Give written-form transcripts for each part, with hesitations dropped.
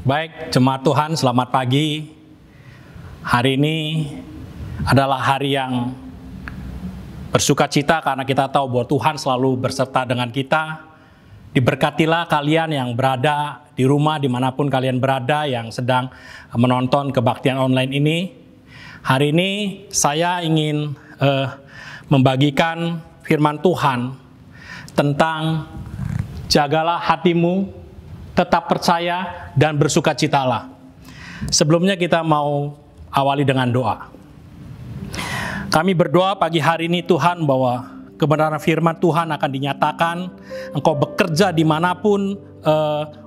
Baik, jemaat Tuhan, selamat pagi. Hari ini adalah hari yang bersukacita karena kita tahu bahwa Tuhan selalu berserta dengan kita. Diberkatilah kalian yang berada di rumah, dimanapun kalian berada, yang sedang menonton kebaktian online ini. Hari ini saya ingin membagikan firman Tuhan tentang jagalah hatimu, tetap percaya dan bersukacitalah. Sebelumnya kita mau awali dengan doa. Kami berdoa pagi hari ini Tuhan bahwa kebenaran firman Tuhan akan dinyatakan. Engkau bekerja dimanapun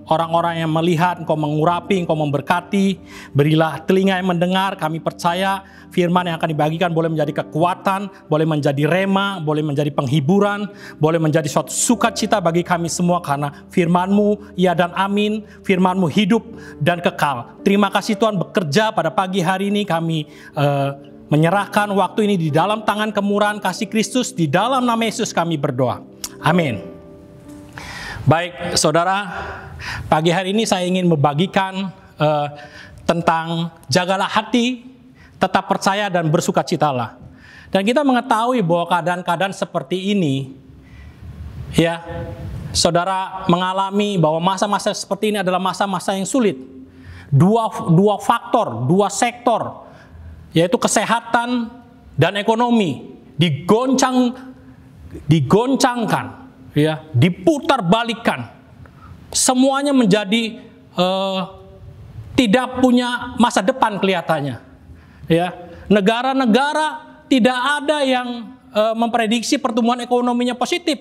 orang-orang yang melihat, Engkau mengurapi, Engkau memberkati. Berilah telinga yang mendengar. Kami percaya firman yang akan dibagikan boleh menjadi kekuatan, boleh menjadi rema, boleh menjadi penghiburan, boleh menjadi suatu sukacita bagi kami semua karena firman-Mu ya dan amin, firman-Mu hidup dan kekal. Terima kasih Tuhan, bekerja pada pagi hari ini kami menyerahkan waktu ini di dalam tangan kemurahan kasih Kristus. Di dalam nama Yesus kami berdoa. Amin. Baik, saudara, pagi hari ini saya ingin membagikan tentang jagalah hati, tetap percaya dan bersukacitalah. Dan kita mengetahui bahwa keadaan-keadaan seperti ini, ya, saudara mengalami bahwa masa-masa seperti ini adalah masa-masa yang sulit. Dua faktor, dua sektor, yaitu kesehatan dan ekonomi digoncangkan, ya, diputarbalikkan. Semuanya menjadi tidak punya masa depan kelihatannya. Ya, negara-negara tidak ada yang memprediksi pertumbuhan ekonominya positif.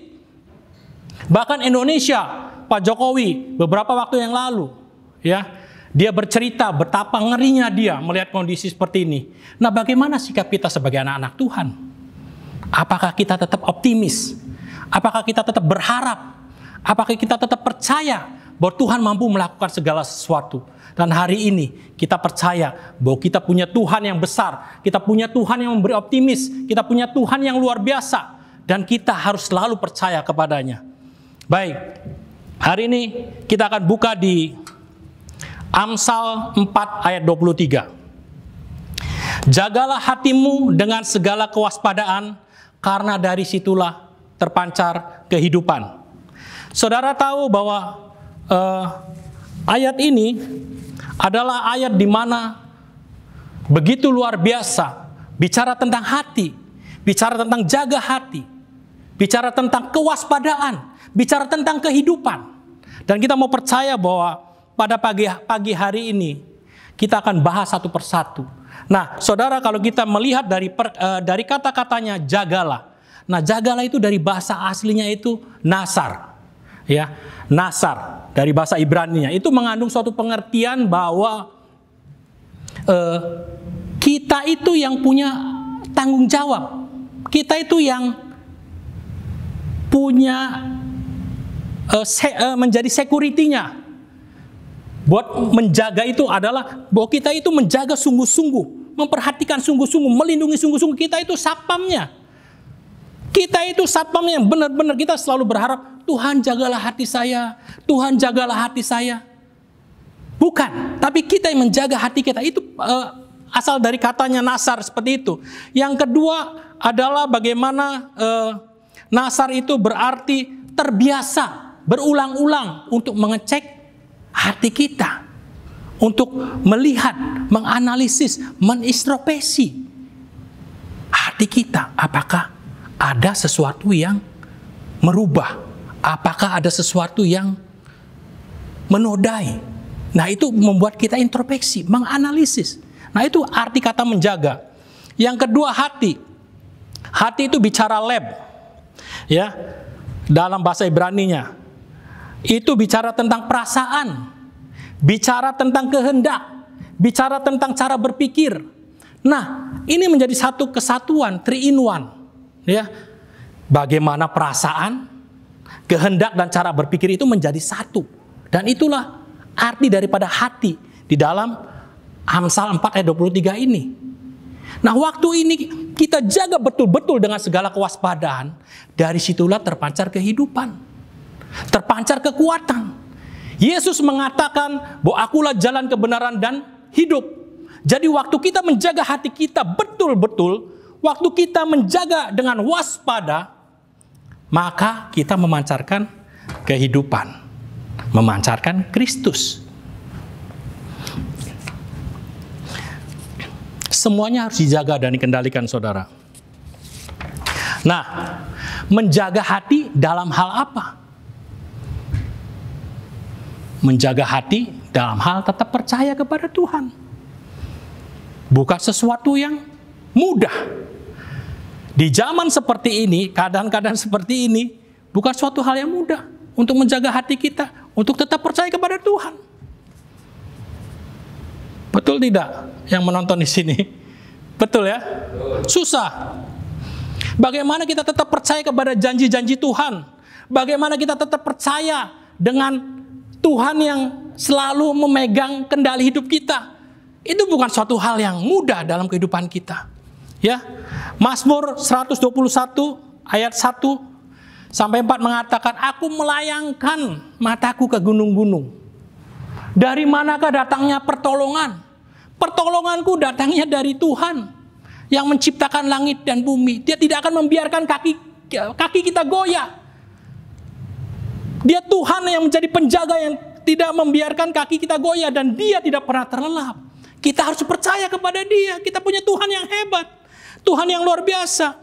Bahkan Indonesia, Pak Jokowi beberapa waktu yang lalu, ya, dia bercerita betapa ngerinya dia melihat kondisi seperti ini. Nah, bagaimana sikap kita sebagai anak-anak Tuhan? Apakah kita tetap optimis? Apakah kita tetap berharap? Apakah kita tetap percaya bahwa Tuhan mampu melakukan segala sesuatu? Dan hari ini kita percaya bahwa kita punya Tuhan yang besar. Kita punya Tuhan yang memberi optimis. Kita punya Tuhan yang luar biasa. Dan kita harus selalu percaya kepadanya. Baik, hari ini kita akan buka di Amsal 4 ayat 23. Jagalah hatimu dengan segala kewaspadaan, karena dari situlah terpancar kehidupan. Saudara tahu bahwa ayat ini adalah ayat di mana begitu luar biasa, bicara tentang hati, bicara tentang jaga hati, bicara tentang kewaspadaan, bicara tentang kehidupan. Dan kita mau percaya bahwa pada pagi hari ini kita akan bahas satu persatu. Nah, saudara, kalau kita melihat dari kata-katanya jagalah. Nah, jagalah itu dari bahasa aslinya itu nasar. Ya, nasar dari bahasa Ibrani-nya. Itu mengandung suatu pengertian bahwa kita itu yang punya tanggung jawab. Kita itu yang punya menjadi security-nya. Buat menjaga itu adalah bahwa kita itu menjaga sungguh-sungguh, memperhatikan sungguh-sungguh, melindungi sungguh-sungguh. Kita itu satpamnya. Kita itu satpamnya yang benar-benar kita selalu berharap, Tuhan jagalah hati saya, Tuhan jagalah hati saya. Bukan, tapi kita yang menjaga hati kita. Itu asal dari katanya nasar seperti itu. Yang kedua adalah bagaimana nasar itu berarti terbiasa, berulang-ulang untuk mengecek hati kita, untuk melihat, menganalisis, menintrospeksi hati kita. Apakah ada sesuatu yang merubah? Apakah ada sesuatu yang menodai? Nah, itu membuat kita introspeksi, menganalisis. Nah, itu arti kata menjaga. Yang kedua, hati. Hati itu bicara leb. Ya, dalam bahasa Ibrani-nya. Itu bicara tentang perasaan, bicara tentang kehendak, bicara tentang cara berpikir. Nah, ini menjadi satu kesatuan, 3 in 1. Ya, bagaimana perasaan, kehendak dan cara berpikir itu menjadi satu. Dan itulah arti daripada hati di dalam Amsal 4 ayat 23 ini. Nah, waktu ini kita jaga betul-betul dengan segala kewaspadaan. Dari situlah terpancar kehidupan, terpancar kekuatan. Yesus mengatakan bahwa akulah jalan kebenaran dan hidup. Jadi waktu kita menjaga hati kita betul-betul, waktu kita menjaga dengan waspada, maka kita memancarkan kehidupan, memancarkan Kristus. Semuanya harus dijaga dan dikendalikan, saudara. Nah, menjaga hati dalam hal apa? Menjaga hati dalam hal tetap percaya kepada Tuhan. Bukan sesuatu yang mudah. Di zaman seperti ini, keadaan-keadaan seperti ini, bukan suatu hal yang mudah untuk menjaga hati kita, untuk tetap percaya kepada Tuhan. Betul tidak yang menonton di sini? Betul ya? Susah. Bagaimana kita tetap percaya kepada janji-janji Tuhan? Bagaimana kita tetap percaya dengan Tuhan yang selalu memegang kendali hidup kita? Itu bukan suatu hal yang mudah dalam kehidupan kita. Ya, Mazmur 121 ayat 1 sampai 4 mengatakan, aku melayangkan mataku ke gunung-gunung. Dari manakah datangnya pertolongan? Pertolonganku datangnya dari Tuhan yang menciptakan langit dan bumi. Dia tidak akan membiarkan kaki kita goyah. Dia Tuhan yang menjadi penjaga yang tidak membiarkan kaki kita goyah, dan Dia tidak pernah terlelap. Kita harus percaya kepada Dia. Kita punya Tuhan yang hebat, Tuhan yang luar biasa.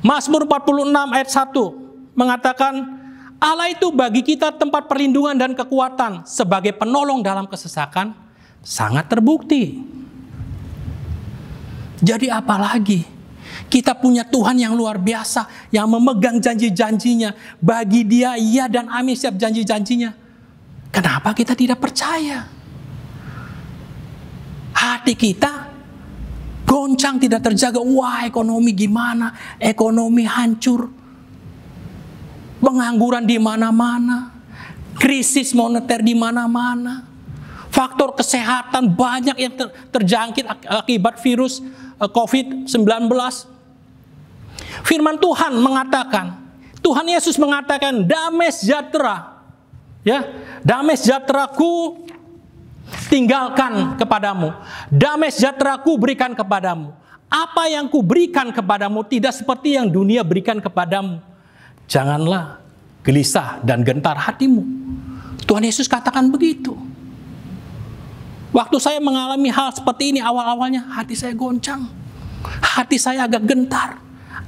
Mazmur 46 ayat 1 mengatakan, Allah itu bagi kita tempat perlindungan dan kekuatan, sebagai penolong dalam kesesakan sangat terbukti. Jadi apalagi? Kita punya Tuhan yang luar biasa, yang memegang janji-janjinya. Bagi Dia, iya dan amin setiap janji-janjinya. Kenapa kita tidak percaya? Hati kita goncang, tidak terjaga. Wah, ekonomi gimana? Ekonomi hancur. Pengangguran di mana-mana, krisis moneter di mana-mana, faktor kesehatan banyak yang terjangkit akibat virus COVID-19. Firman Tuhan mengatakan, Tuhan Yesus mengatakan, damai sejahtera, ya, damai sejahteraku tinggalkan kepadamu, damai sejahteraku berikan kepadamu. Apa yang ku berikan kepadamu tidak seperti yang dunia berikan kepadamu. Janganlah gelisah dan gentar hatimu. Tuhan Yesus katakan begitu. Waktu saya mengalami hal seperti ini, awal-awalnya hati saya goncang, hati saya agak gentar.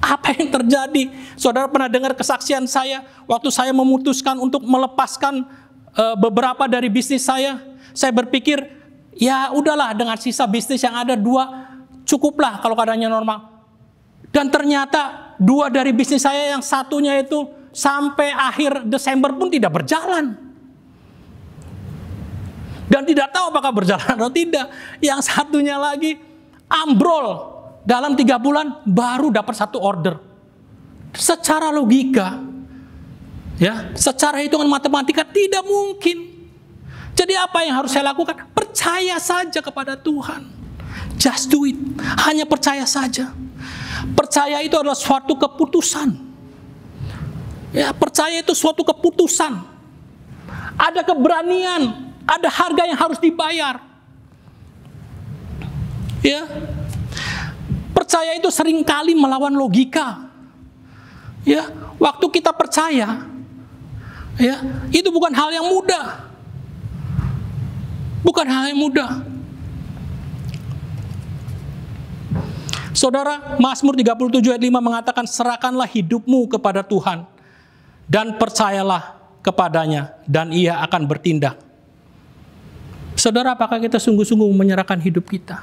Apa yang terjadi? Saudara pernah dengar kesaksian saya waktu saya memutuskan untuk melepaskan beberapa dari bisnis saya. Saya berpikir, ya udahlah, dengan sisa bisnis yang ada 2 cukuplah kalau keadaannya normal. Dan ternyata 2 dari bisnis saya, yang satunya itu sampai akhir Desember pun tidak berjalan. Dan tidak tahu apakah berjalan atau tidak. Yang satunya lagi ambrol. Dalam 3 bulan baru dapat 1 order. Secara logika, ya, secara hitungan matematika tidak mungkin. Jadi apa yang harus saya lakukan? Percaya saja kepada Tuhan. Just do it. Hanya percaya saja. Percaya itu adalah suatu keputusan. Ya, percaya itu suatu keputusan. Ada keberanian, ada harga yang harus dibayar. Ya. Percaya itu seringkali melawan logika. Ya, waktu kita percaya, ya, itu bukan hal yang mudah. Bukan hal yang mudah. Saudara, Mazmur 37 ayat 5 mengatakan, serahkanlah hidupmu kepada Tuhan dan percayalah kepadanya dan Ia akan bertindak. Saudara, apakah kita sungguh-sungguh menyerahkan hidup kita?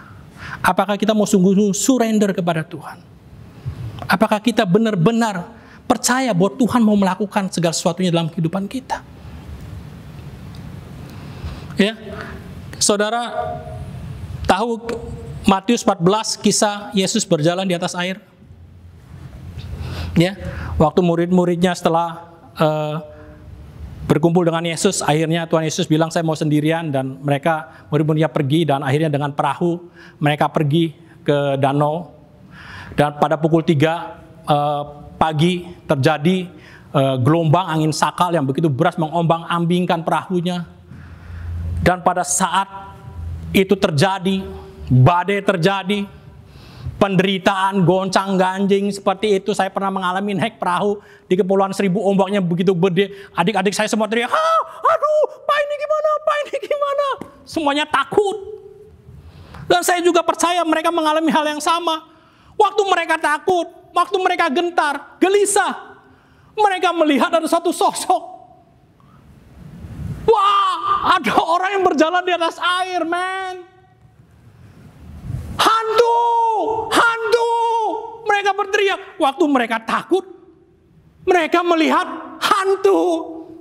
Apakah kita mau sungguh-sungguh surrender kepada Tuhan? Apakah kita benar-benar percaya bahwa Tuhan mau melakukan segala sesuatunya dalam kehidupan kita? Ya, saudara tahu Matius 14, kisah Yesus berjalan di atas air. Ya, waktu murid-muridnya setelah berkumpul dengan Yesus, akhirnya Tuhan Yesus bilang, saya mau sendirian, dan mereka, murid-muridnya pergi, dan akhirnya dengan perahu mereka pergi ke danau. Dan pada pukul 3 pagi terjadi gelombang angin sakal yang begitu beras mengombang-ambingkan perahunya. Dan pada saat itu terjadi, badai terjadi, penderitaan, goncang-ganjing seperti itu. Saya pernah mengalami naik perahu di Kepulauan Seribu, ombaknya begitu gede. Adik-adik saya semua teriak, aduh, Pak ini gimana, Pak ini gimana. Semuanya takut. Dan saya juga percaya mereka mengalami hal yang sama. Waktu mereka takut, waktu mereka gentar, gelisah, mereka melihat ada satu sosok. Wah, ada orang yang berjalan di atas air, men. Hantu, hantu. Mereka berteriak. Waktu mereka takut, mereka melihat hantu.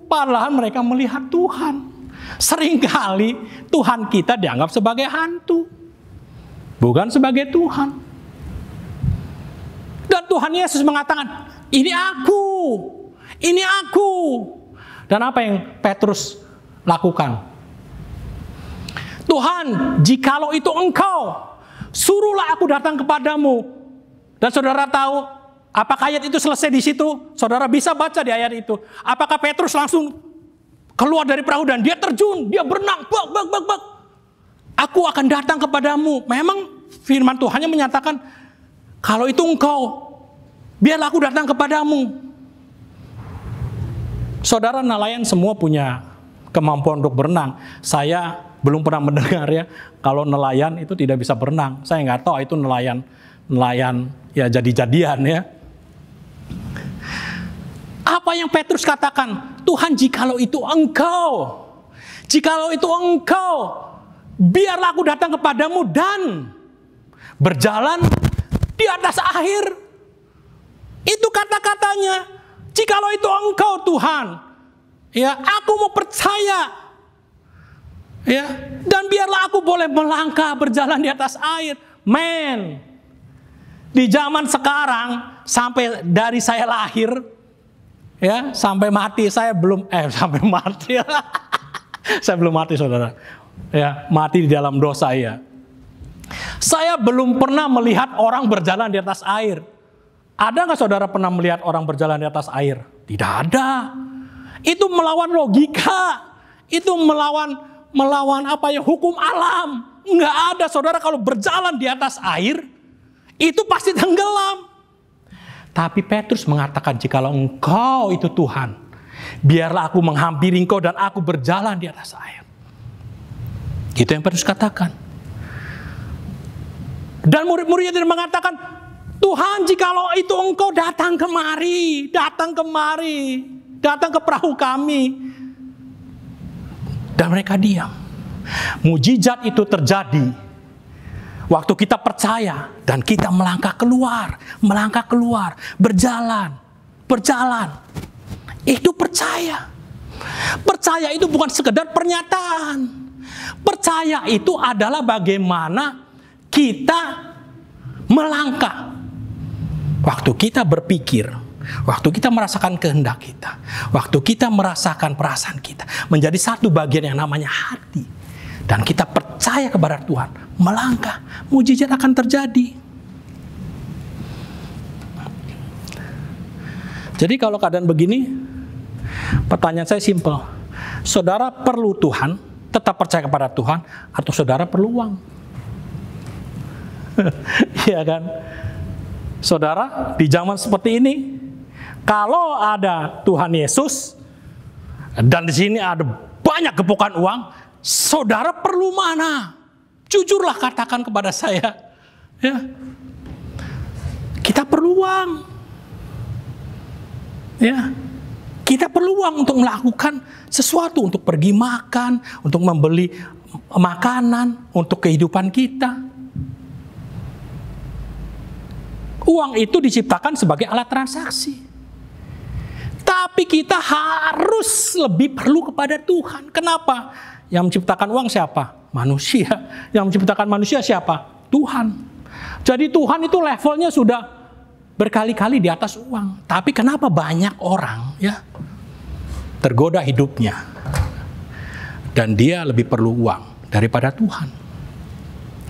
Padahal mereka melihat Tuhan. Seringkali Tuhan kita dianggap sebagai hantu, bukan sebagai Tuhan. Dan Tuhan Yesus mengatakan, ini aku, ini aku. Dan apa yang Petrus lakukan? Tuhan, jikalau itu Engkau, suruhlah aku datang kepadamu. Dan saudara tahu, apakah ayat itu selesai di situ? Saudara bisa baca di ayat itu. Apakah Petrus langsung keluar dari perahu dan dia terjun, dia berenang, bak. Aku akan datang kepadamu. Memang firman Tuhannya menyatakan, kalau itu Engkau, biarlah aku datang kepadamu. Saudara nelayan semua punya kemampuan untuk berenang. Saya belum pernah mendengar ya, kalau nelayan itu tidak bisa berenang. Saya nggak tahu itu nelayan ya jadi-jadian ya. Apa yang Petrus katakan? Tuhan, jikalau itu Engkau, biarlah aku datang kepadamu dan berjalan di atas air. Itu kata-katanya. Jikalau itu Engkau Tuhan, ya aku mau percaya, ya, dan biarlah aku boleh melangkah berjalan di atas air. Men, di zaman sekarang sampai dari saya lahir, ya sampai mati saya belum sampai mati, saya belum mati saudara, ya mati di dalam dosa ya. Saya belum pernah melihat orang berjalan di atas air. Ada nggak saudara pernah melihat orang berjalan di atas air? Tidak ada. Itu melawan logika. Itu melawan apa ya, hukum alam. Nggak ada saudara kalau berjalan di atas air, itu pasti tenggelam. Tapi Petrus mengatakan, jikalau Engkau itu Tuhan, biarlah aku menghampiri Engkau dan aku berjalan di atas air. Itu yang Petrus katakan. Dan murid-muridnya tidak mengatakan, Tuhan, jikalau itu Engkau datang kemari, datang ke perahu kami. Dan mereka diam. Mujizat itu terjadi waktu kita percaya dan kita melangkah keluar, berjalan. Itu percaya. Percaya itu bukan sekedar pernyataan. Percaya itu adalah bagaimana kita melangkah. Waktu kita berpikir, waktu kita merasakan kehendak kita, waktu kita merasakan perasaan kita, menjadi satu bagian yang namanya hati. Dan kita percaya kepada Tuhan, melangkah, mujizat akan terjadi. Jadi kalau keadaan begini, pertanyaan saya simpel. Saudara perlu Tuhan, tetap percaya kepada Tuhan, atau saudara perlu uang? Iya kan? Saudara, di zaman seperti ini, kalau ada Tuhan Yesus dan di sini ada banyak gepokan uang, saudara perlu mana? Jujurlah katakan kepada saya, ya. Kita perlu uang, ya. Kita perlu uang untuk melakukan sesuatu, untuk pergi makan, untuk membeli makanan, untuk kehidupan kita. Uang itu diciptakan sebagai alat transaksi. Tapi kita harus lebih perlu kepada Tuhan. Kenapa? Yang menciptakan uang siapa? Manusia. Yang menciptakan manusia siapa? Tuhan. Jadi Tuhan itu levelnya sudah berkali-kali di atas uang. Tapi kenapa banyak orang ya tergoda hidupnya dan dia lebih perlu uang daripada Tuhan?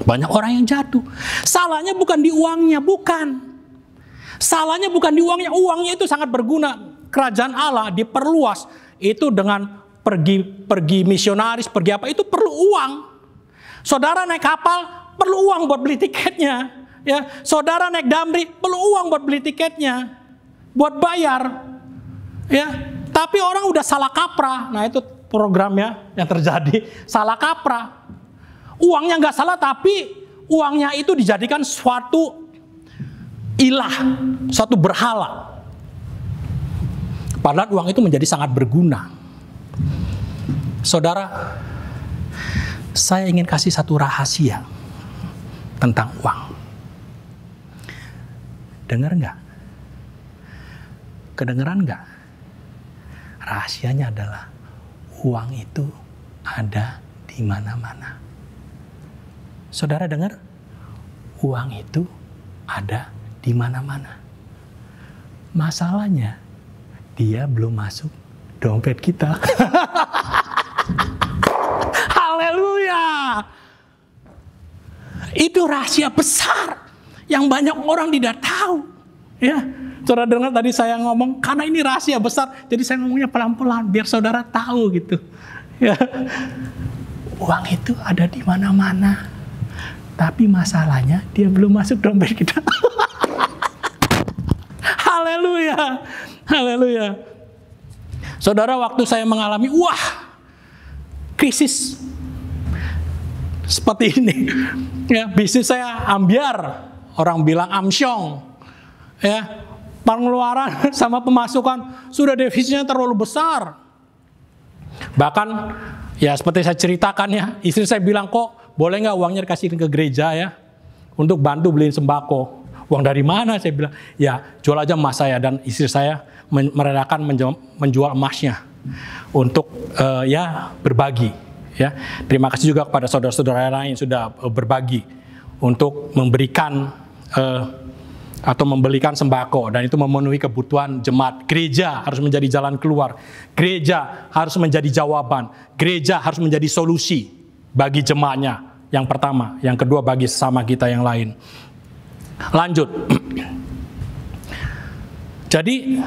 Banyak orang yang jatuh. Salahnya bukan di uangnya, bukan. Salahnya bukan di uangnya. Uangnya itu sangat berguna. kerajaan Allah diperluas itu dengan pergi misionaris, pergi apa, itu perlu uang. Saudara naik kapal perlu uang buat beli tiketnya, ya. Saudara naik damri perlu uang buat beli tiketnya, buat bayar, ya. Tapi orang udah salah kaprah. Nah, itu programnya yang terjadi, salah kaprah. Uangnya nggak salah, tapi uangnya itu dijadikan suatu ilah, suatu berhala. Padahal uang itu menjadi sangat berguna. Saudara, saya ingin kasih satu rahasia tentang uang. Dengar nggak? Kedengeran nggak? Rahasianya adalah uang itu ada di mana-mana. Saudara dengar? Uang itu ada di mana-mana. Masalahnya, dia belum masuk dompet kita. Haleluya. Itu rahasia besar yang banyak orang tidak tahu. Ya, saudara dengar tadi saya ngomong, karena ini rahasia besar, jadi saya ngomongnya pelan-pelan biar saudara tahu gitu. Ya. Uang itu ada di mana-mana. Tapi masalahnya dia belum masuk dompet kita. Haleluya. Haleluya. Saudara, waktu saya mengalami krisis seperti ini, ya, bisnis saya ambiar, orang bilang amsyong, ya, pengeluaran sama pemasukan sudah defisitnya terlalu besar. Bahkan ya seperti saya ceritakan ya, istri saya bilang, kok boleh nggak uangnya dikasihin ke gereja ya untuk bantu beliin sembako. Uang dari mana? Saya bilang, ya jual aja emas saya, dan istri saya merelakan menjual emasnya untuk ya berbagi. Ya, terima kasih juga kepada saudara-saudara lain yang sudah berbagi untuk memberikan atau membelikan sembako, dan itu memenuhi kebutuhan jemaat. Gereja harus menjadi jalan keluar. Gereja harus menjadi jawaban. Gereja harus menjadi solusi bagi jemaatnya. Yang pertama, yang kedua bagi sesama kita yang lain. Lanjut. Jadi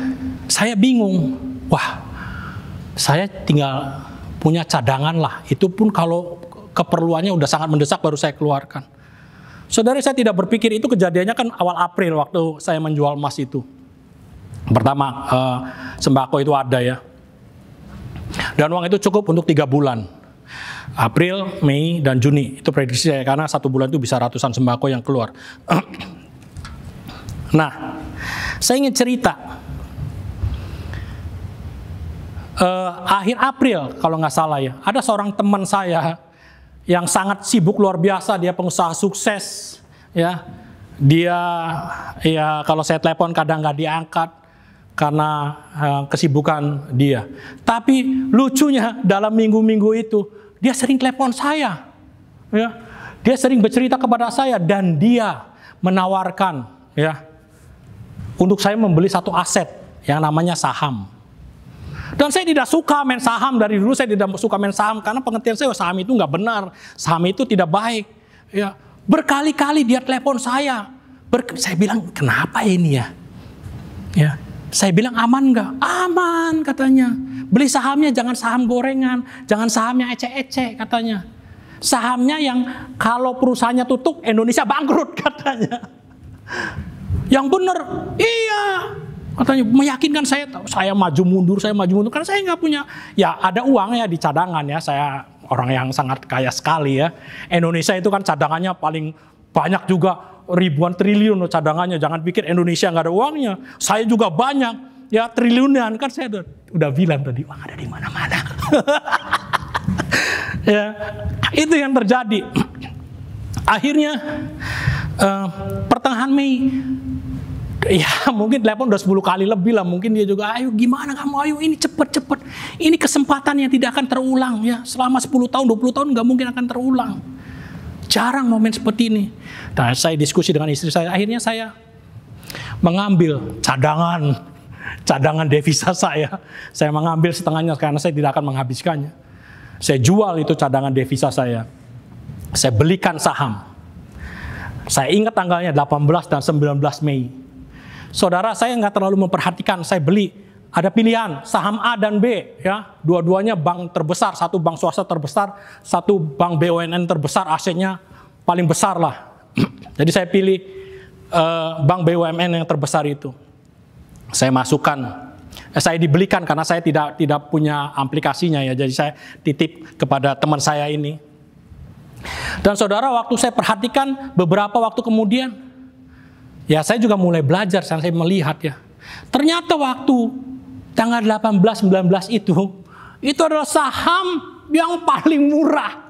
saya bingung. Saya tinggal punya cadangan lah. Itu pun kalau keperluannya udah sangat mendesak baru saya keluarkan. Saudara, saya tidak berpikir itu kejadiannya kan awal April waktu saya menjual emas itu. Pertama, sembako itu ada ya. Dan uang itu cukup untuk 3 bulan. April, Mei, dan Juni. Itu prediksi saya, karena 1 bulan itu bisa ratusan sembako yang keluar. Nah, saya ingin cerita. Akhir April, kalau nggak salah ya, ada seorang teman saya yang sangat sibuk luar biasa. Dia pengusaha sukses, ya. Dia, ya kalau saya telepon kadang nggak diangkat karena kesibukan dia. Tapi lucunya dalam minggu-minggu itu dia sering telepon saya, ya. Dia sering bercerita kepada saya, dan dia menawarkan, ya, untuk saya membeli satu aset yang namanya saham. Dan saya tidak suka main saham, dari dulu saya tidak suka main saham, karena pengertian saya saham itu nggak benar, saham itu tidak baik. Ya, berkali-kali dia telepon saya, saya bilang kenapa ini ya? Ya, saya bilang aman nggak? Aman katanya. Beli sahamnya jangan saham gorengan, jangan sahamnya ecek-ecek katanya. Sahamnya yang kalau perusahaannya tutup Indonesia bangkrut katanya. Yang benar, iya. Katanya meyakinkan saya maju mundur karena saya nggak punya, ya ada uang ya di cadangan ya, saya orang yang sangat kaya sekali ya. Indonesia itu kan cadangannya paling banyak juga, ribuan triliun loh cadangannya. Jangan pikir Indonesia nggak ada uangnya, saya juga banyak ya, triliunan. Kan saya udah bilang tadi, uang ada di mana-mana. Ya, itu yang terjadi. Akhirnya pertengahan Mei, ya mungkin telepon udah 10 kali lebih lah. Mungkin dia juga, ayo gimana kamu, ayo ini cepet. Ini kesempatan yang tidak akan terulang ya. Selama 10 tahun, 20 tahun gak mungkin akan terulang. Jarang momen seperti ini. Nah, saya diskusi dengan istri saya. Akhirnya saya mengambil cadangan devisa saya. Saya mengambil setengahnya karena saya tidak akan menghabiskannya. Saya jual itu cadangan devisa saya. Saya belikan saham. Saya ingat tanggalnya 18 dan 19 Mei. Saudara, saya nggak terlalu memperhatikan. Saya beli ada pilihan saham A dan B, ya, dua-duanya bank terbesar, satu bank swasta terbesar, satu bank BUMN terbesar, asetnya paling besar lah. Jadi saya pilih bank BUMN yang terbesar itu. Saya masukkan, saya dibelikan karena saya tidak punya aplikasinya ya, jadi saya titip kepada teman saya ini. Dan saudara, waktu saya perhatikan beberapa waktu kemudian, ya saya juga mulai belajar, saya melihat ya, ternyata waktu tanggal 18-19 itu adalah saham yang paling murah.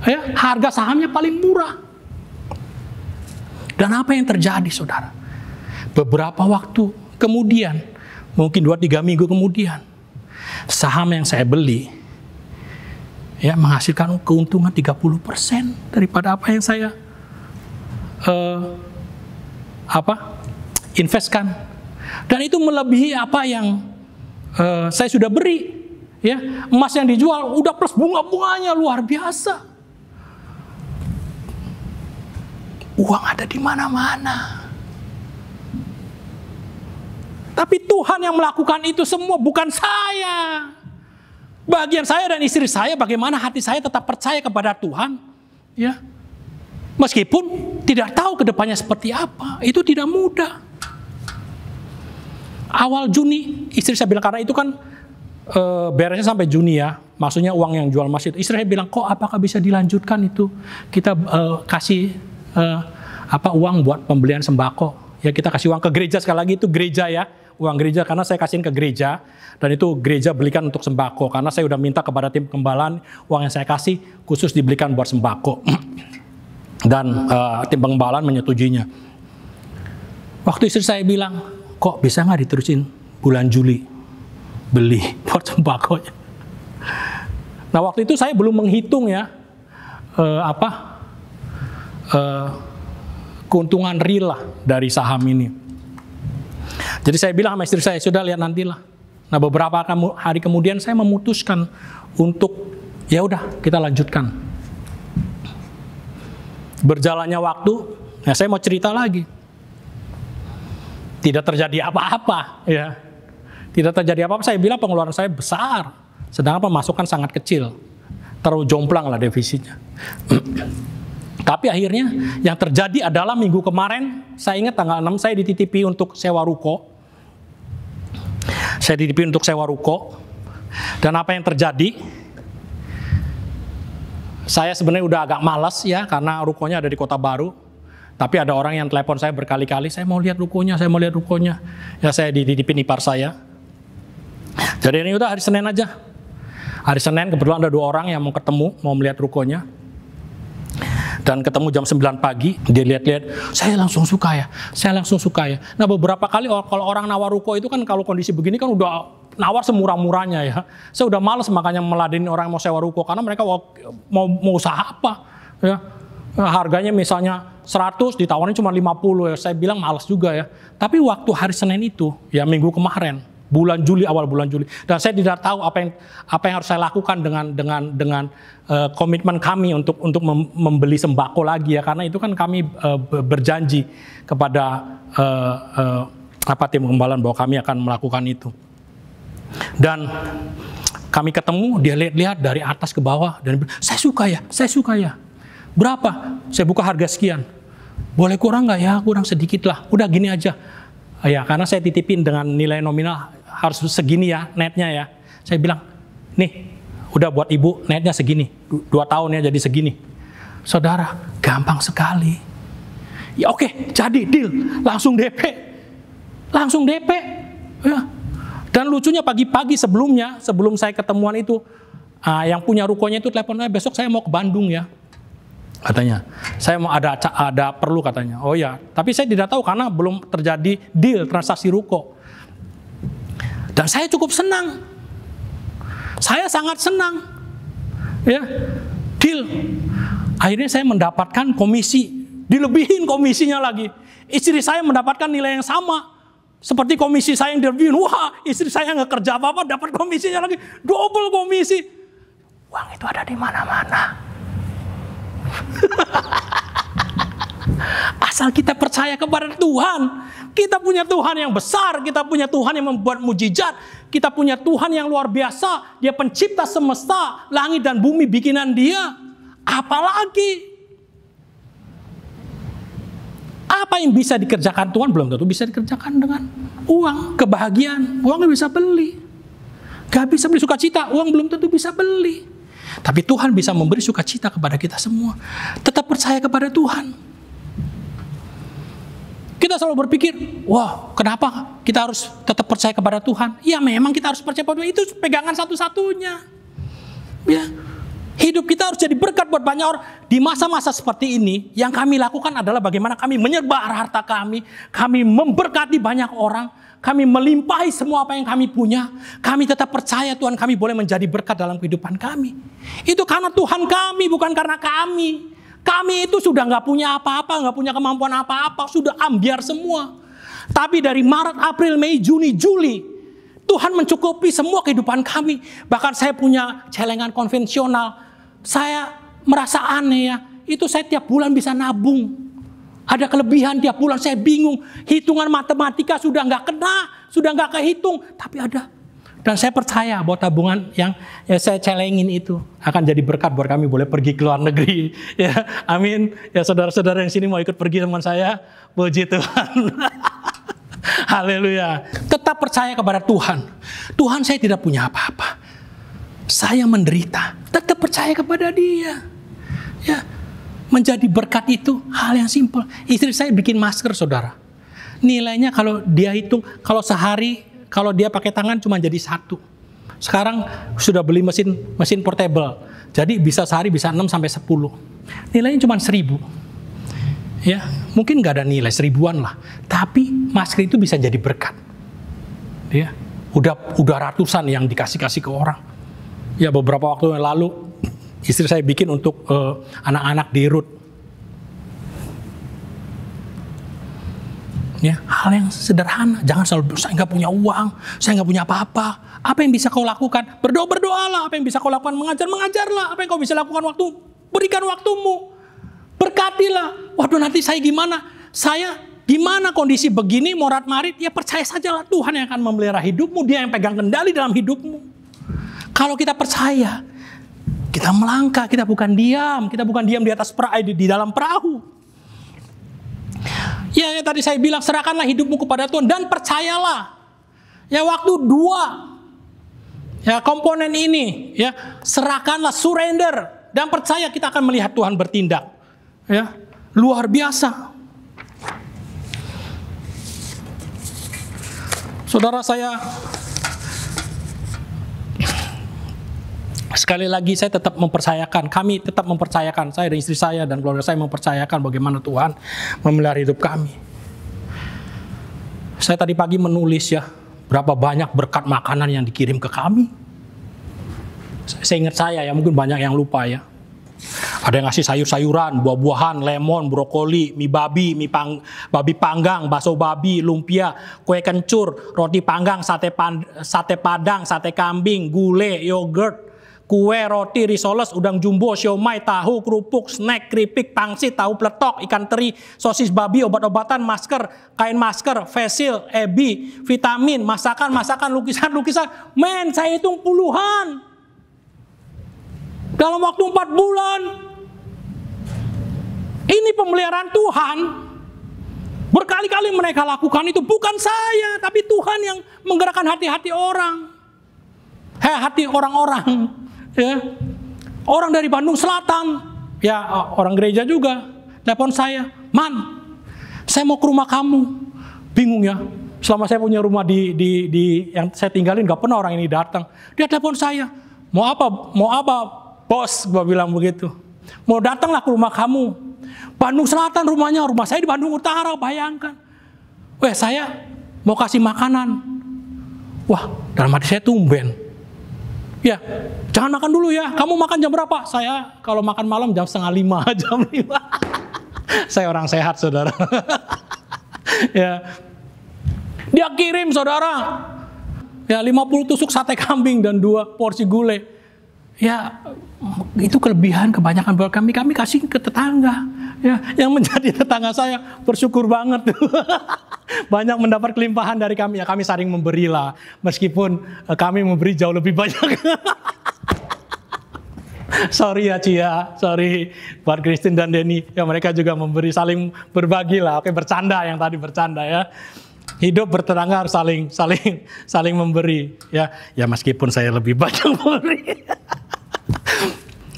Ya, harga sahamnya paling murah. Dan apa yang terjadi, saudara? Beberapa waktu kemudian, mungkin 2-3 minggu kemudian, saham yang saya beli ya menghasilkan keuntungan 30% daripada apa yang saya investkan. Dan itu melebihi apa yang saya sudah beri. Ya, emas yang dijual udah plus bunga-bunganya luar biasa. Uang ada di mana-mana. Tapi Tuhan yang melakukan itu semua, bukan saya. Bagian saya dan istri saya, bagaimana hati saya tetap percaya kepada Tuhan. Ya, meskipun tidak tahu ke depannya seperti apa, itu tidak mudah. Awal Juni, istri saya bilang, karena itu kan beresnya sampai Juni ya, maksudnya uang yang jual emas itu. Istri saya bilang, kok apakah bisa dilanjutkan itu? Kita kasih uang buat pembelian sembako. Ya kita kasih uang ke gereja, sekali lagi itu gereja ya, uang gereja, karena saya kasihin ke gereja. Dan itu gereja belikan untuk sembako, karena saya udah minta kepada tim penggembalaan, uang yang saya kasih khusus dibelikan buat sembako. Dan tim penggembalaan menyetujuinya. Waktu istri saya bilang, kok bisa nggak diterusin bulan Juli beli buat sembakonya? Nah waktu itu saya belum menghitung ya keuntungan real lah dari saham ini. Jadi saya bilang sama istri saya, sudah lihat nantilah. Nah beberapa hari kemudian saya memutuskan untuk ya udah kita lanjutkan. Berjalannya waktu, ya saya mau cerita lagi. Tidak terjadi apa-apa, ya. Tidak terjadi apa-apa. Saya bilang pengeluaran saya besar, sedangkan pemasukan sangat kecil, terlalu jomplang lah defisitnya. Tapi akhirnya yang terjadi adalah minggu kemarin, saya ingat tanggal 6 saya dititipi untuk sewa ruko. Saya dititipi untuk sewa ruko. Dan apa yang terjadi? Saya sebenarnya udah agak malas ya, karena rukonya ada di Kota Baru. Tapi ada orang yang telepon saya berkali-kali, saya mau lihat rukonya, saya mau lihat rukonya. Ya saya dititipin ipar saya. Jadi ini udah hari Senin aja. Hari Senin kebetulan ada 2 orang yang mau ketemu, mau melihat rukonya. Dan ketemu jam 9 pagi, dia lihat-lihat, saya langsung suka ya. Nah beberapa kali kalau orang nawar ruko itu kan kalau kondisi begini kan udah nawar semurah-murahnya ya. Saya udah males makanya meladeni orang yang mau sewa ruko, karena mereka mau usaha apa ya. Harganya misalnya 100, ditawarin cuma 50 ya. Saya bilang malas juga ya. Tapi waktu hari Senin itu, ya minggu kemarin, bulan Juli, awal bulan Juli, dan saya tidak tahu apa yang harus saya lakukan dengan komitmen kami untuk membeli sembako lagi ya, karena itu kan kami berjanji kepada tim penggembalaan bahwa kami akan melakukan itu. Dan kami ketemu, dia lihat-lihat dari atas ke bawah dan bilang, saya suka ya. Berapa? Saya buka harga sekian. Boleh kurang nggak ya? Kurang sedikit lah. Udah gini aja. Ya, karena saya titipin dengan nilai nominal harus segini ya, netnya ya. Saya bilang, nih, udah buat ibu netnya segini. 2 tahun ya jadi segini. Saudara, gampang sekali. Ya oke, jadi deal. Langsung DP. Ya. Dan lucunya pagi-pagi sebelum saya ketemuan itu, yang punya rukonya itu telepon saya, besok saya mau ke Bandung ya. Katanya, saya mau ada perlu katanya. Oh ya, tapi saya tidak tahu karena belum terjadi deal transaksi ruko. Dan saya cukup senang. Saya sangat senang. Ya, deal. Akhirnya saya mendapatkan komisi, dilebihin komisinya lagi. Istri saya mendapatkan nilai yang sama seperti komisi saya yang dilebihin. Wah, istri saya nggak kerja apa-apa dapat komisinya lagi, double komisi. Uang itu ada di mana-mana. Asal kita percaya kepada Tuhan. Kita punya Tuhan yang besar, kita punya Tuhan yang membuat mujizat, kita punya Tuhan yang luar biasa. Dia pencipta semesta, langit dan bumi bikinan Dia. Apalagi? Apa yang bisa dikerjakan Tuhan belum tentu bisa dikerjakan dengan uang, kebahagiaan. Uang nggak bisa beli. Gak bisa beli sukacita, uang belum tentu bisa beli. Tapi Tuhan bisa memberi sukacita kepada kita semua. Tetap percaya kepada Tuhan. Kita selalu berpikir, wah, kenapa kita harus tetap percaya kepada Tuhan? Ya memang kita harus percaya kepada Tuhan, itu pegangan satu-satunya. Ya, hidup kita harus jadi berkat buat banyak orang. Di masa-masa seperti ini, yang kami lakukan adalah bagaimana kami menyebar harta kami memberkati banyak orang, kami melimpahi semua apa yang kami punya. Kami tetap percaya Tuhan kami boleh menjadi berkat dalam kehidupan kami. Itu karena Tuhan kami, bukan karena kami. Kami itu sudah nggak punya apa-apa, nggak punya kemampuan apa-apa, sudah ambiar semua. Tapi dari Maret, April, Mei, Juni, Juli, Tuhan mencukupi semua kehidupan kami. Bahkan saya punya celengan konvensional. Saya merasa aneh ya, itu saya tiap bulan bisa nabung. Ada kelebihan tiap bulan, saya bingung. Hitungan matematika sudah nggak kena, sudah nggak kehitung, tapi ada. Dan saya percaya bahwa tabungan yang saya celengin itu akan jadi berkat buat kami boleh pergi ke luar negeri. Ya, amin. Ya, saudara-saudara yang sini mau ikut pergi teman saya, puji Tuhan. Haleluya. Tetap percaya kepada Tuhan. Tuhan, saya tidak punya apa-apa. Saya menderita. Tetap percaya kepada Dia. Ya. Menjadi berkat itu hal yang simpel. Istri saya bikin masker, saudara. Nilainya kalau dia hitung, kalau sehari, kalau dia pakai tangan cuma jadi 1. Sekarang sudah beli mesin portable. Jadi bisa sehari bisa 6 sampai 10. Nilainya cuma 1.000. Ya, mungkin nggak ada nilai 1000-an lah. Tapi masker itu bisa jadi berkat. Ya, udah ratusan yang dikasih ke orang. Ya, beberapa waktu yang lalu istri saya bikin untuk anak-anak di Rut. Ya, hal yang sederhana. Jangan selalu, saya nggak punya uang, saya nggak punya apa-apa. Apa yang bisa kau lakukan? Berdoa-berdoalah. Apa yang bisa kau lakukan? Mengajarlah. Apa yang kau bisa lakukan berikan waktumu. Berkatilah. Waduh, nanti saya gimana? Saya gimana kondisi begini, morat-marit? Ya percaya sajalah Tuhan yang akan memelihara hidupmu. Dia yang pegang kendali dalam hidupmu. Kalau kita percaya, kita melangkah, kita bukan diam di atas di dalam perahu. Ya, tadi saya bilang serahkanlah hidupmu kepada Tuhan dan percayalah. Ya, waktu 2 ya komponen ini, ya, serahkanlah, surrender dan percaya, kita akan melihat Tuhan bertindak. Ya, luar biasa. Saudara, sekali lagi saya tetap mempercayakan, kami tetap mempercayakan, saya dan istri saya dan keluarga saya mempercayakan bagaimana Tuhan memelihara hidup kami. Saya tadi pagi menulis ya, berapa banyak berkat makanan yang dikirim ke kami. Saya ingat ya, mungkin banyak yang lupa ya. Ada yang ngasih sayur-sayuran, buah-buahan, lemon, brokoli, mie babi, babi panggang, bakso babi, lumpia, kue kencur, roti panggang, sate padang, sate kambing, gulai, yogurt, kue, roti, risoles, udang jumbo, siomay, tahu, kerupuk, snack, keripik, pangsit, tahu peletok, ikan teri, sosis babi, obat-obatan, masker, kain masker, facial, ebi, vitamin, masakan, lukisan. Men, saya hitung puluhan. Dalam waktu 4 bulan. Ini pemeliharaan Tuhan. Berkali-kali mereka lakukan itu. Bukan saya, tapi Tuhan yang menggerakkan hati-hati orang. Hati orang-orang. Ya. Orang dari Bandung Selatan. Ya, orang gereja juga. Telepon saya. Man, saya mau ke rumah kamu. Bingung ya. Selama saya punya rumah di yang saya tinggalin, gak pernah orang ini datang. Dia telepon saya. Mau apa? Bos, gue bilang begitu. Mau datanglah ke rumah kamu. Bandung Selatan rumahnya, rumah saya di Bandung Utara, bayangkan. Saya mau kasih makanan. Wah, dalam hati saya tumben. Ya, jangan makan dulu ya. Kamu makan jam berapa? Saya kalau makan malam jam 4:30, jam 5. Saya orang sehat, saudara. Ya. Dia kirim, saudara. Ya, 50 tusuk sate kambing dan 2 porsi gulai. Ya, itu kelebihan kebanyakan buat kami kasih ke tetangga. Ya, yang menjadi tetangga saya bersyukur banget. Banyak mendapat kelimpahan dari kami. Ya, kami saling memberilah, meskipun kami memberi jauh lebih banyak. Sorry ya Cia, sorry buat Christine dan Denny. Ya, mereka juga memberi, saling berbagi lah. Oke, bercanda, yang tadi bercanda ya. Hidup bertetangga harus saling memberi. Ya meskipun saya lebih banyak memberi.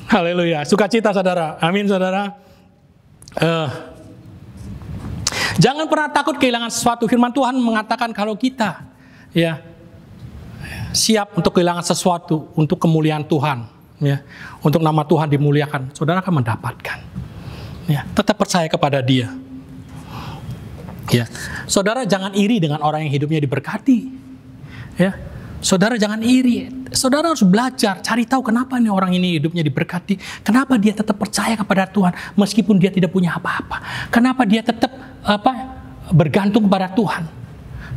Haleluya, sukacita saudara. Amin saudara. Jangan pernah takut kehilangan sesuatu. Firman Tuhan mengatakan kalau kita ya siap untuk kehilangan sesuatu untuk kemuliaan Tuhan, ya, untuk nama Tuhan dimuliakan, saudara akan mendapatkan. Ya, tetap percaya kepada Dia. Ya, saudara jangan iri dengan orang yang hidupnya diberkati. Ya, saudara jangan iri. Saudara harus belajar, cari tahu kenapa nih orang ini hidupnya diberkati. Kenapa dia tetap percaya kepada Tuhan meskipun dia tidak punya apa-apa. Kenapa dia tetap bergantung kepada Tuhan.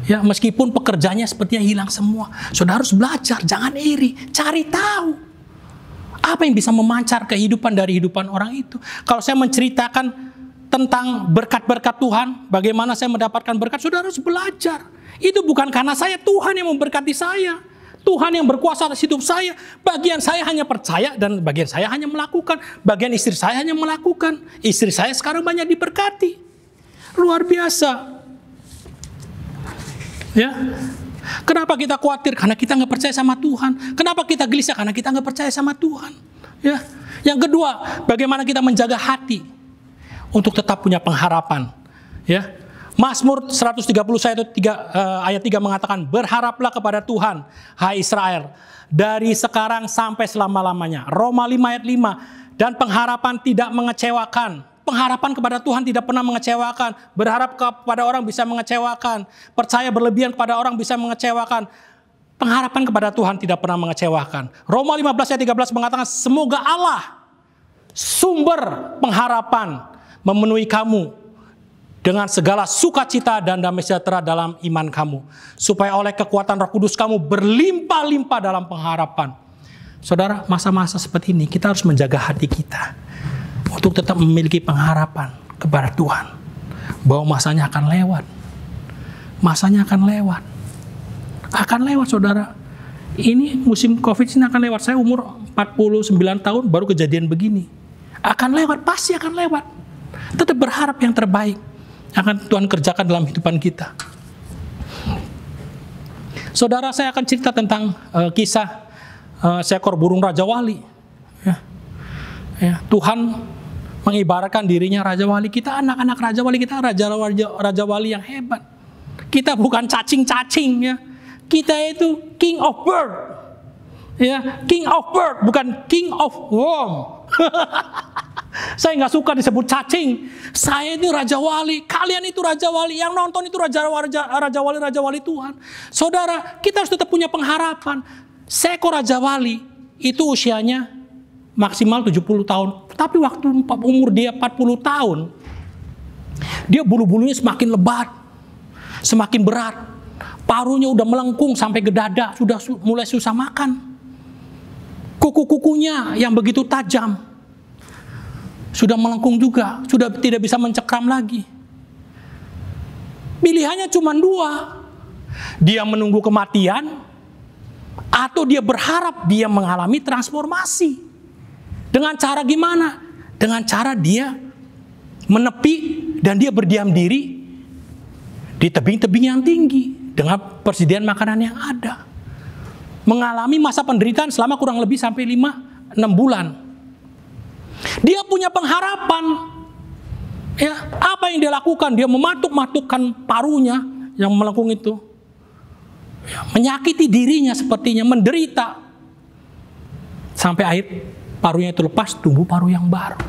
Ya, meskipun pekerjaannya sepertinya hilang semua. Saudara harus belajar, jangan iri, cari tahu. Apa yang bisa memancar kehidupan dari hidupan orang itu. Kalau saya menceritakan tentang berkat-berkat Tuhan, bagaimana saya mendapatkan berkat, saudara harus belajar. Itu bukan karena saya, Tuhan yang memberkati saya. Tuhan yang berkuasa atas hidup saya. Bagian saya hanya percaya dan bagian saya hanya melakukan. Bagian istri saya hanya melakukan. Istri saya sekarang banyak diberkati. Luar biasa. Ya. Kenapa kita khawatir? Karena kita nggak percaya sama Tuhan. Kenapa kita gelisah? Karena kita nggak percaya sama Tuhan. Ya. Yang kedua, bagaimana kita menjaga hati untuk tetap punya pengharapan. Ya. Mazmur 130 ayat 3 mengatakan, berharaplah kepada Tuhan, hai Israel, dari sekarang sampai selama-lamanya. Roma 5 ayat 5, dan pengharapan tidak mengecewakan. Pengharapan kepada Tuhan tidak pernah mengecewakan. Berharap kepada orang bisa mengecewakan. Percaya berlebihan kepada orang bisa mengecewakan. Pengharapan kepada Tuhan tidak pernah mengecewakan. Roma 15 ayat 13 mengatakan, semoga Allah, sumber pengharapan, memenuhi kamu dengan segala sukacita dan damai sejahtera dalam iman kamu, supaya oleh kekuatan Roh Kudus kamu berlimpah-limpah dalam pengharapan. Saudara, masa-masa seperti ini kita harus menjaga hati kita untuk tetap memiliki pengharapan kepada Tuhan, bahwa masanya akan lewat. Masanya akan lewat. Akan lewat, saudara. Ini musim Covid ini akan lewat. Saya umur 49 tahun baru kejadian begini. Akan lewat, pasti akan lewat. Tetap berharap yang terbaik akan Tuhan kerjakan dalam kehidupan kita. Saudara, saya akan cerita tentang kisah seekor burung Raja Wali. Ya, Tuhan mengibaratkan dirinya Raja Wali. Kita anak-anak Raja Wali, kita Raja Wali yang hebat. Kita bukan cacing-cacing, ya. Kita itu King of Bird. Ya, King of Bird, bukan King of Worm. Saya nggak suka disebut cacing. Saya itu Raja Wali. Kalian itu Raja Wali. Yang nonton itu Raja Wali Tuhan. Saudara, kita harus tetap punya pengharapan. Seekor Raja Wali itu usianya maksimal 70 tahun. Tapi waktu umur dia 40 tahun, dia bulu-bulunya semakin lebat, semakin berat. Paruhnya udah melengkung sampai ke dada, sudah mulai susah makan. Kuku-kukunya yang begitu tajam sudah melengkung juga, sudah tidak bisa mencekram lagi. Pilihannya cuma dua. Dia menunggu kematian, atau dia berharap dia mengalami transformasi. Dengan cara gimana? Dengan cara dia menepi dan dia berdiam diri di tebing-tebing yang tinggi dengan persediaan makanan yang ada. Mengalami masa penderitaan selama kurang lebih sampai 5-6 bulan. Dia punya pengharapan. Ya, apa yang dia lakukan? Dia mematuk-matukkan paruhnya yang melengkung itu. Ya, menyakiti dirinya sepertinya, menderita. Sampai akhir paruhnya itu lepas, tumbuh paruh yang baru.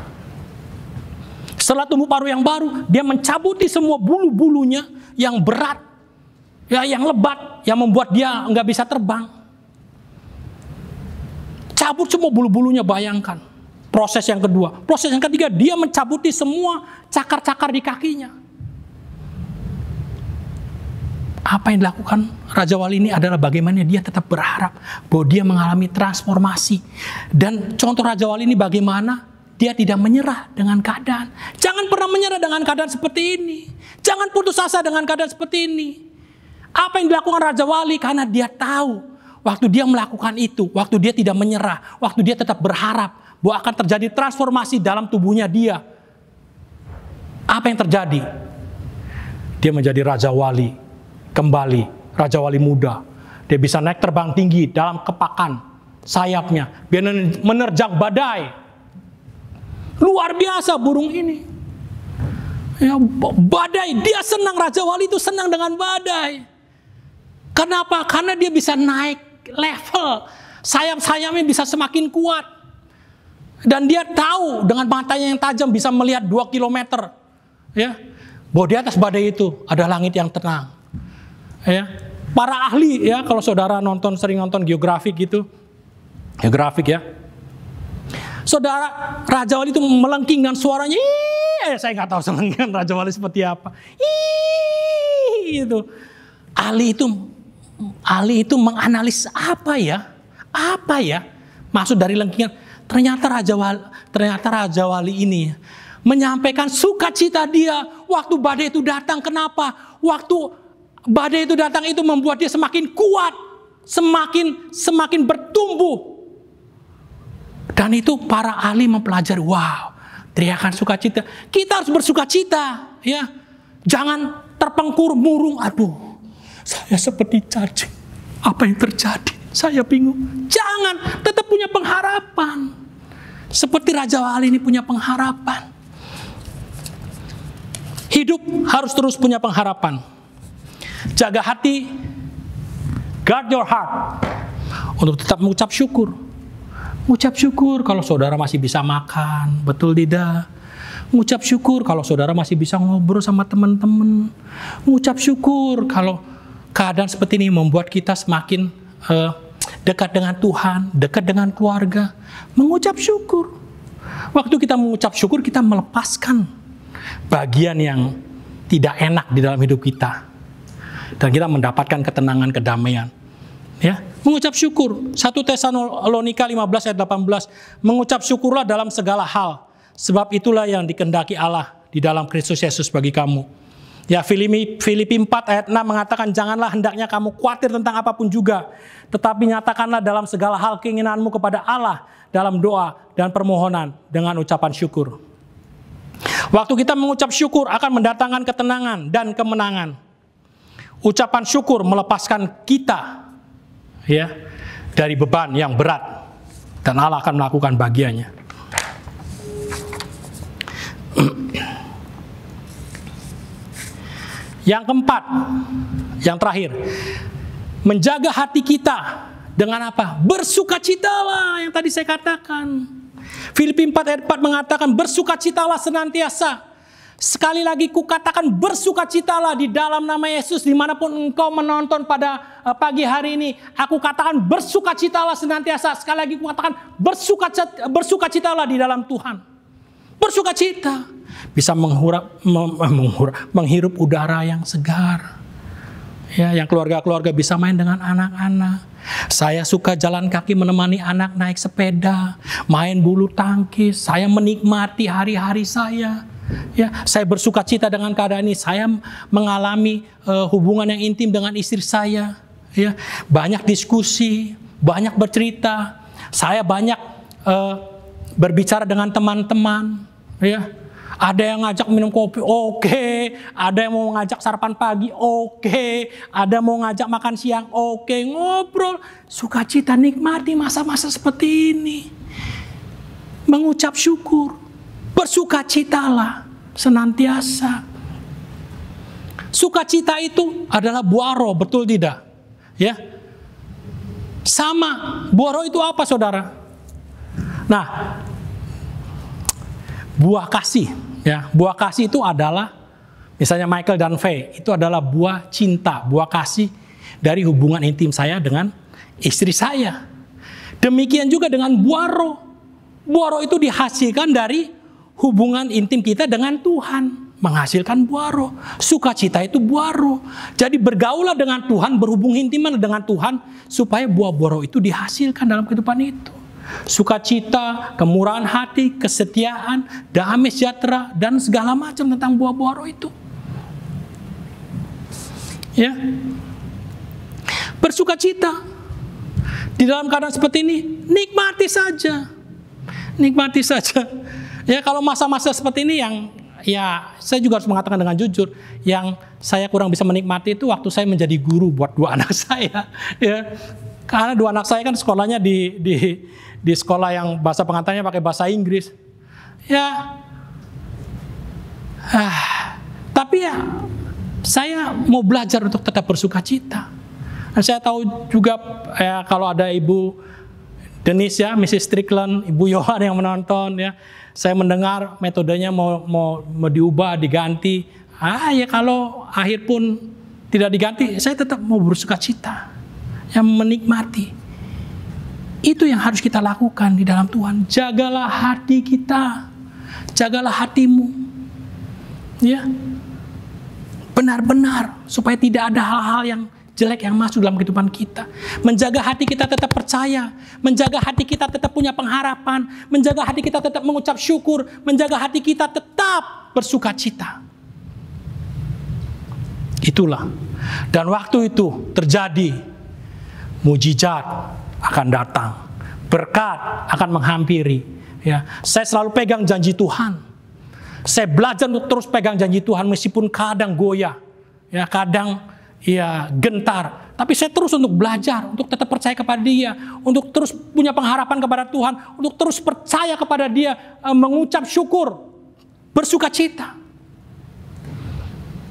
Setelah tumbuh paruh yang baru, dia mencabuti semua bulu-bulunya yang berat, ya, yang lebat, yang membuat dia nggak bisa terbang. Cabut semua bulu-bulunya, bayangkan. Proses yang kedua. Proses yang ketiga, dia mencabuti semua cakar-cakar di kakinya. Apa yang dilakukan Raja Wali ini adalah bagaimana dia tetap berharap bahwa dia mengalami transformasi. Dan contoh Raja Wali ini bagaimana dia tidak menyerah dengan keadaan. Jangan pernah menyerah dengan keadaan seperti ini. Jangan putus asa dengan keadaan seperti ini. Apa yang dilakukan Raja Wali? Karena dia tahu waktu dia melakukan itu, waktu dia tidak menyerah, waktu dia tetap berharap bahwa akan terjadi transformasi dalam tubuhnya dia. Apa yang terjadi? Dia menjadi Raja Wali kembali, Raja Wali muda. Dia bisa naik terbang tinggi dalam kepakan sayapnya, dia menerjang badai. Luar biasa burung ini. Ya, badai, dia senang, Raja Wali itu senang dengan badai. Kenapa? Karena dia bisa naik level, sayap-sayapnya bisa semakin kuat. Dan dia tahu dengan matanya yang tajam bisa melihat 2 kilometer. Ya, bahwa di atas badai itu ada langit yang tenang. Ya, para ahli ya, kalau saudara sering nonton geografik gitu, geografik ya, saudara, Raja Wali itu melengking dengan suaranya. Saya nggak tahu selengkingan Raja Wali seperti apa. Itu ahli itu menganalisis apa ya maksud dari lengkingan. Ternyata Raja Wali ini menyampaikan sukacita dia waktu badai itu datang. Kenapa? Waktu badai itu datang itu membuat dia semakin kuat, semakin bertumbuh. Dan itu para ahli mempelajari, wow, teriakan sukacita. Kita harus bersukacita, ya. Jangan terpengkur murung, aduh, saya seperti cacing. Apa yang terjadi? Saya bingung. Jangan, tetap punya pengharapan. Seperti Raja Wali ini punya pengharapan. Hidup harus terus punya pengharapan. Jaga hati, guard your heart, untuk tetap mengucap syukur. Mengucap syukur kalau saudara masih bisa makan, betul tidak? Mengucap syukur kalau saudara masih bisa ngobrol sama teman-teman. Mengucap syukur kalau keadaan seperti ini membuat kita semakin dekat dengan Tuhan, dekat dengan keluarga. Mengucap syukur. Waktu kita mengucap syukur, kita melepaskan bagian yang tidak enak di dalam hidup kita. Dan kita mendapatkan ketenangan, kedamaian. Ya, mengucap syukur. 1 Tesalonika 15 ayat 18. Mengucap syukurlah dalam segala hal, sebab itulah yang dikehendaki Allah di dalam Kristus Yesus bagi kamu. Ya, Filipi 4 ayat 6 mengatakan, janganlah hendaknya kamu khawatir tentang apapun juga, tetapi nyatakanlah dalam segala hal keinginanmu kepada Allah dalam doa dan permohonan dengan ucapan syukur. Waktu kita mengucap syukur akan mendatangkan ketenangan dan kemenangan. Ucapan syukur melepaskan kita, ya, dari beban yang berat, dan Allah akan melakukan bagiannya. Yang keempat, yang terakhir, menjaga hati kita dengan apa? Bersukacitalah, yang tadi saya katakan. Filipi 4 ayat 4 mengatakan, bersukacitalah senantiasa. Sekali lagi kukatakan, bersukacitalah di dalam nama Yesus. Dimanapun engkau menonton pada pagi hari ini, aku katakan bersukacitalah senantiasa. Sekali lagi kukatakan, bersukacitalah di dalam Tuhan. Bersukacita. Bisa menghirup udara yang segar. Ya, yang keluarga-keluarga bisa main dengan anak-anak. Saya suka jalan kaki menemani anak naik sepeda, main bulu tangkis. Saya menikmati hari-hari saya. Ya, saya bersukacita dengan keadaan ini. Saya mengalami hubungan yang intim dengan istri saya. Ya, banyak diskusi, banyak bercerita. Saya banyak berbicara dengan teman-teman. Ya, ada yang ngajak minum kopi, oke. Ada yang mau ngajak sarapan pagi, oke. Ada mau ngajak makan siang, oke. Ngobrol, sukacita, nikmati masa-masa seperti ini. Mengucap syukur, bersukacitalah senantiasa. Sukacita itu adalah buah roh, betul tidak? Ya, sama. Buah roh itu apa, saudara? Nah, buah kasih. Ya, buah kasih itu adalah, misalnya Michael dan Faye, itu adalah buah cinta, buah kasih dari hubungan intim saya dengan istri saya. Demikian juga dengan buah roh. Buah roh itu dihasilkan dari hubungan intim kita dengan Tuhan. menghasilkan buah roh. Sukacita itu buah roh. Jadi bergaulah dengan Tuhan, berhubung intiman dengan Tuhan, supaya buah-buah roh itu dihasilkan dalam kehidupan itu. Sukacita, kemurahan hati, kesetiaan, damai sejahtera, dan segala macam tentang buah-buah roh itu. Ya, bersukacita di dalam keadaan seperti ini, nikmati saja, nikmati saja. Ya, kalau masa-masa seperti ini yang, ya, saya juga harus mengatakan dengan jujur, yang saya kurang bisa menikmati itu waktu saya menjadi guru buat 2 anak saya. Ya, karena 2 anak saya kan sekolahnya di sekolah yang bahasa pengantarnya pakai bahasa Inggris. Ya, tapi ya, saya mau belajar untuk tetap bersukacita. Dan saya tahu juga ya, kalau ada Ibu Denise ya, Mrs. Strickland, Ibu Yohan yang menonton ya, saya mendengar metodenya mau diubah, diganti. Ya kalau akhir pun tidak diganti, saya tetap mau bersukacita, yang menikmati. Itu yang harus kita lakukan di dalam Tuhan. Jagalah hati kita, jagalah hatimu, ya, benar-benar supaya tidak ada hal-hal yang jelek yang masuk dalam kehidupan kita. Menjaga hati kita tetap percaya, menjaga hati kita tetap punya pengharapan, menjaga hati kita tetap mengucap syukur, menjaga hati kita tetap bersukacita. Itulah. Dan waktu itu terjadi, mujizat akan datang, berkat akan menghampiri. Ya, saya selalu pegang janji Tuhan. Saya belajar untuk terus pegang janji Tuhan meskipun kadang goyah, ya, kadang ya gentar. Tapi saya terus untuk belajar, untuk tetap percaya kepada Dia, untuk terus punya pengharapan kepada Tuhan, untuk terus percaya kepada Dia, mengucap syukur, bersukacita.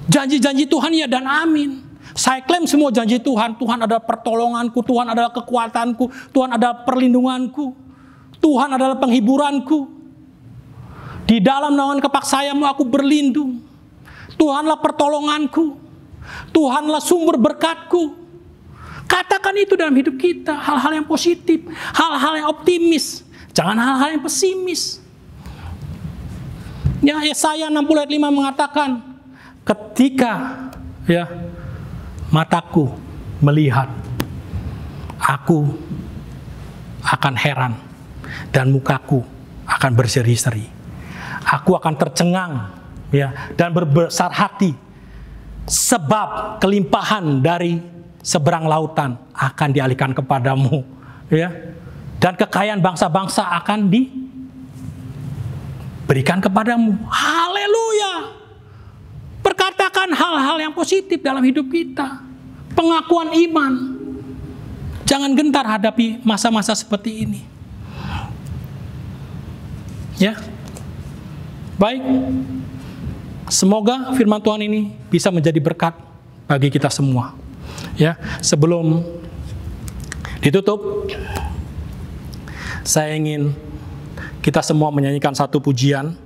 Janji-janji Tuhan ya dan amin. Saya klaim semua janji Tuhan. Tuhan adalah pertolonganku, Tuhan adalah kekuatanku, Tuhan adalah perlindunganku, Tuhan adalah penghiburanku. Di dalam naungan kepak-Sayap-Mu aku berlindung. Tuhanlah pertolonganku, Tuhanlah sumber berkatku. Katakan itu dalam hidup kita, hal-hal yang positif, hal-hal yang optimis, jangan hal-hal yang pesimis. Ya, Yesaya 60 ayat 5 mengatakan, ketika ya mataku melihat, aku akan heran dan mukaku akan berseri-seri. Aku akan tercengang ya dan berbesar hati sebab kelimpahan dari seberang lautan akan dialihkan kepadamu ya, dan kekayaan bangsa-bangsa akan diberikan kepadamu. Haleluya. Perkatakan hal-hal yang positif dalam hidup kita. Pengakuan iman. Jangan gentar hadapi masa-masa seperti ini. Ya. Baik. Semoga firman Tuhan ini bisa menjadi berkat bagi kita semua. Ya, sebelum ditutup, saya ingin kita semua menyanyikan satu pujian.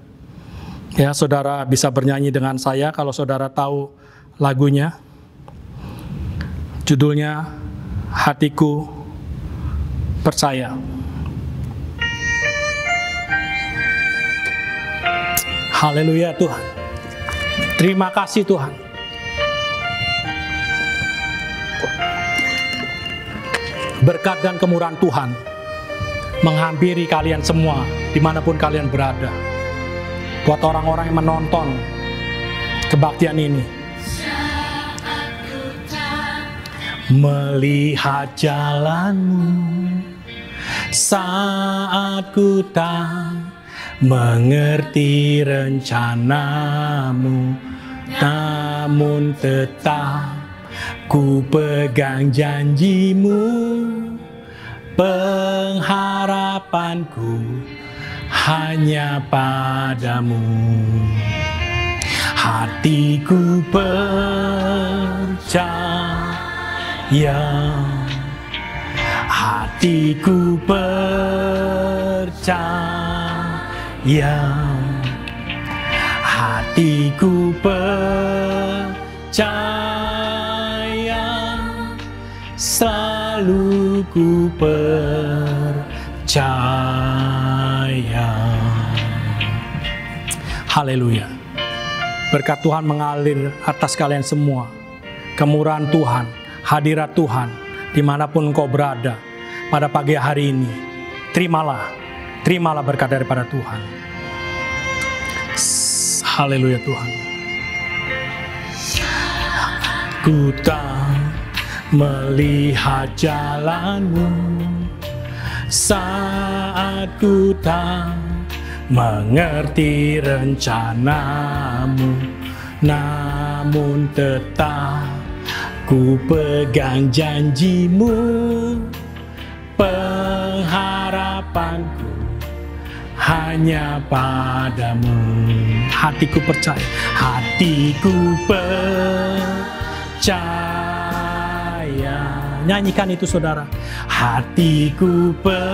Ya, saudara bisa bernyanyi dengan saya kalau saudara tahu lagunya. Judulnya Hatiku Percaya. Haleluya Tuhan. Terima kasih Tuhan. Berkat dan kemurahan Tuhan menghampiri kalian semua dimanapun kalian berada. Buat orang-orang yang menonton kebaktian ini, melihat jalanmu saat ku tak mengerti rencanamu, namun tetap ku pegang janjimu. Pengharapanku hanya padamu. Hatiku percaya, hatiku percaya, hatiku percaya, selalu ku percaya. Haleluya. Berkat Tuhan mengalir atas kalian semua. Kemurahan Tuhan, hadirat Tuhan, dimanapun engkau berada pada pagi hari ini. Terimalah berkat daripada Tuhan. Haleluya Tuhan. Ku tak melihat jalanmu saat ku tak mengerti rencanamu, namun tetap ku pegang janjimu. Pengharapanku hanya padamu. Hatiku percaya, hatiku percaya. Nyanyikan itu saudara. Hatiku percaya,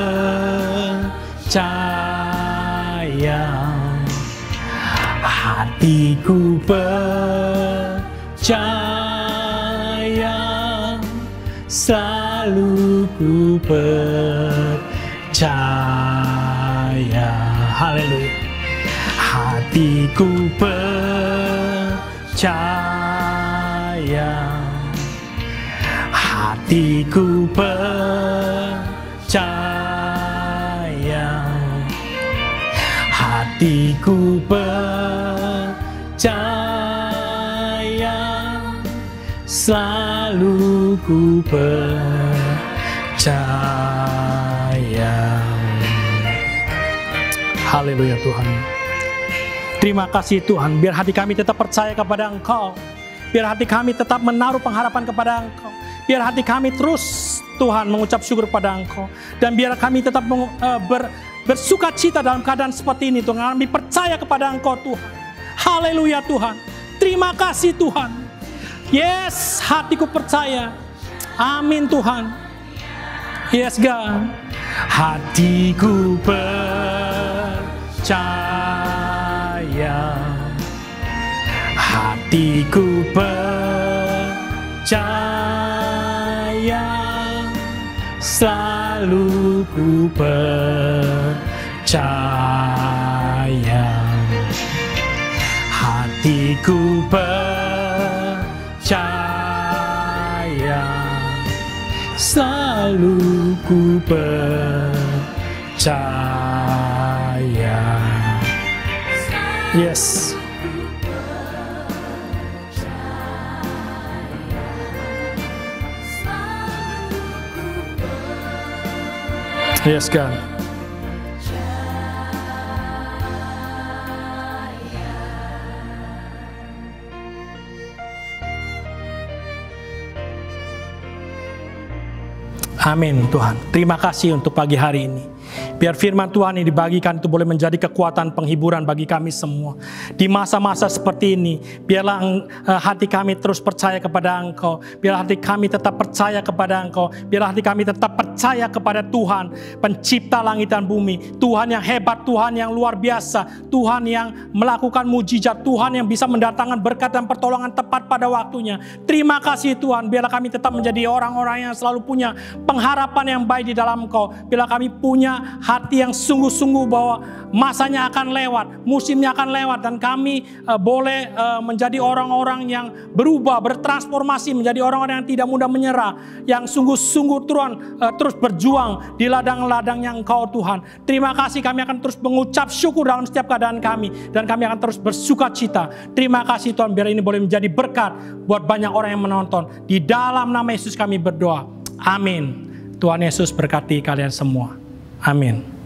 hatiku percaya, selalu ku percaya. Haleluya. Hatiku percaya, hatiku percaya, hatiku percaya, selalu ku percaya. Haleluya Tuhan. Terima kasih Tuhan, biar hati kami tetap percaya kepada Engkau. Biar hati kami tetap menaruh pengharapan kepada Engkau. Biar hati kami terus Tuhan mengucap syukur pada Engkau. Dan biar kami tetap bersuka cita dalam keadaan seperti ini Tuhan. Kami percaya kepada Engkau Tuhan. Haleluya Tuhan. Terima kasih Tuhan. Yes, hatiku percaya. Amin Tuhan. Yes God. Hatiku percaya, hatiku percaya, selalu ku percaya. Hatiku percaya, selalu ku percaya. Yes. Yes God. Amin Tuhan. Terima kasih untuk pagi hari ini. Biar firman Tuhan yang dibagikan itu boleh menjadi kekuatan penghiburan bagi kami semua. Di masa-masa seperti ini, biarlah hati kami terus percaya kepada Engkau. Biarlah hati kami tetap percaya kepada Engkau. Biarlah hati kami tetap percaya kepada Tuhan, pencipta langit dan bumi. Tuhan yang hebat, Tuhan yang luar biasa. Tuhan yang melakukan mujizat. Tuhan yang bisa mendatangkan berkat dan pertolongan tepat pada waktunya. Terima kasih Tuhan. Biarlah kami tetap menjadi orang-orang yang selalu punya pengharapan yang baik di dalam Engkau. Biarlah kami punya hati yang sungguh-sungguh bahwa masanya akan lewat, musimnya akan lewat, dan kami boleh menjadi orang-orang yang berubah, bertransformasi menjadi orang-orang yang tidak mudah menyerah, yang sungguh-sungguh terus berjuang di ladang-ladang yang Engkau Tuhan. Terima kasih, kami akan terus mengucap syukur dalam setiap keadaan kami, dan kami akan terus bersuka cita. Terima kasih Tuhan, biar ini boleh menjadi berkat buat banyak orang yang menonton. Di dalam nama Yesus kami berdoa. Amin. Tuhan Yesus berkati kalian semua. Amin.